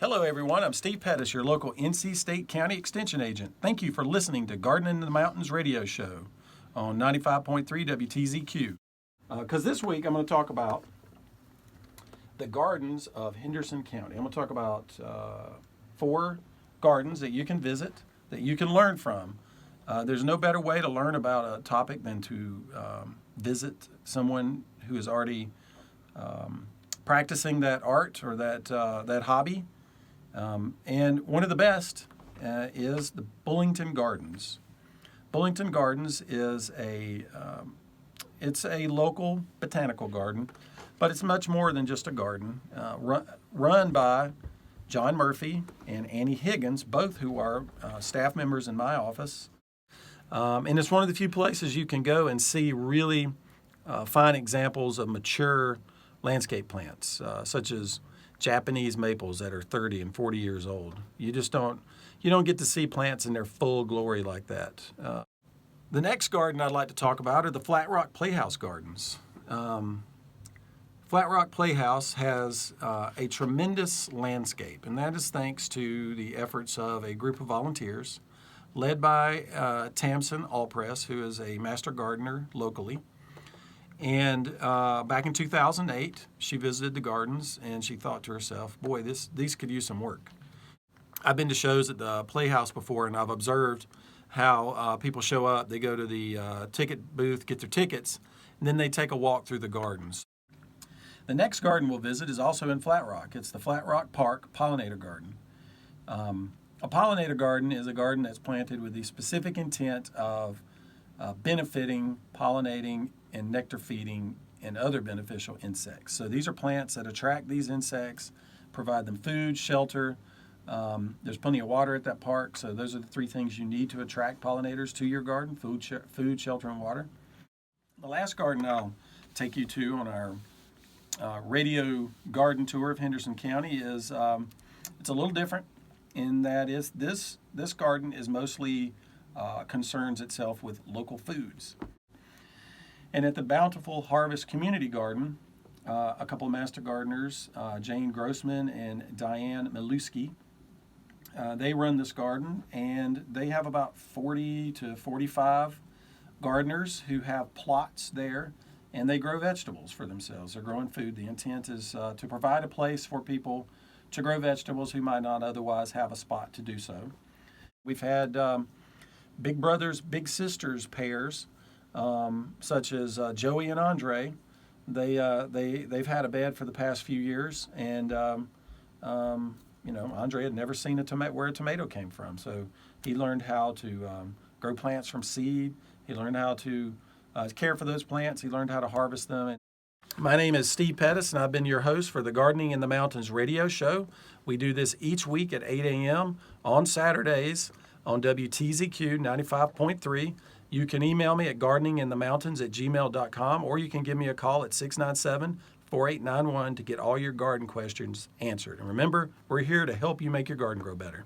Hello everyone, I'm Steve Pettis, your local NC State County Extension Agent. Thank you for listening to Gardening in the Mountains radio show on 95.3 WTZQ. Because this week I'm going to talk about the gardens of Henderson County. I'm going to talk about 4 gardens that you can visit, that you can learn from. There's no better way to learn about a topic than to visit someone who is already practicing that art or that hobby. And one of the best is the Bullington Gardens. Bullington Gardens is it's a local botanical garden, but it's much more than just a garden. Run by John Murphy and Annie Higgins, both who are staff members in my office. And it's one of the few places you can go and see really fine examples of mature landscape plants, such as Japanese maples that are 30 and 40 years old. You don't get to see plants in their full glory like that. The next garden I'd like to talk about are the Flat Rock Playhouse Gardens. Flat Rock Playhouse has a tremendous landscape, and that is thanks to the efforts of a group of volunteers led by Tamsin Allpress, who is a master gardener locally. And back in 2008, she visited the gardens and she thought to herself, boy, these could use some work. I've been to shows at the Playhouse before, and I've observed how people show up. They go to the ticket booth, get their tickets, and then they take a walk through the gardens. The next garden we'll visit is also in Flat Rock. It's the Flat Rock Park Pollinator Garden. A pollinator garden is a garden that's planted with the specific intent of benefiting, pollinating, and nectar feeding and other beneficial insects. So these are plants that attract these insects, provide them food, shelter. There's plenty of water at that park, so those are the 3 things you need to attract pollinators to your garden: food, shelter, and water. The last garden I'll take you to on our radio garden tour of Henderson County is it's a little different in that this garden is mostly concerns itself with local foods. And at the Bountiful Harvest Community Garden, a couple of master gardeners, Jane Grossman and Diane Miluski, they run this garden, and they have about 40 to 45 gardeners who have plots there, and they grow vegetables for themselves. They're growing food. The intent is to provide a place for people to grow vegetables who might not otherwise have a spot to do so. We've had big brothers, big sisters pairs, such as Joey and Andre. They've had a bed for the past few years, and Andre had never seen where a tomato came from, so he learned how to grow plants from seed. He learned how to care for those plants. He learned how to harvest them. My name is Steve Pettis, and I've been your host for the Gardening in the Mountains radio show. We do this each week at 8 a.m. on Saturdays on WTZQ 95.3. You can email me at gardeninginthemountains@gmail.com, or you can give me a call at 697-4891 to get all your garden questions answered. And remember, we're here to help you make your garden grow better.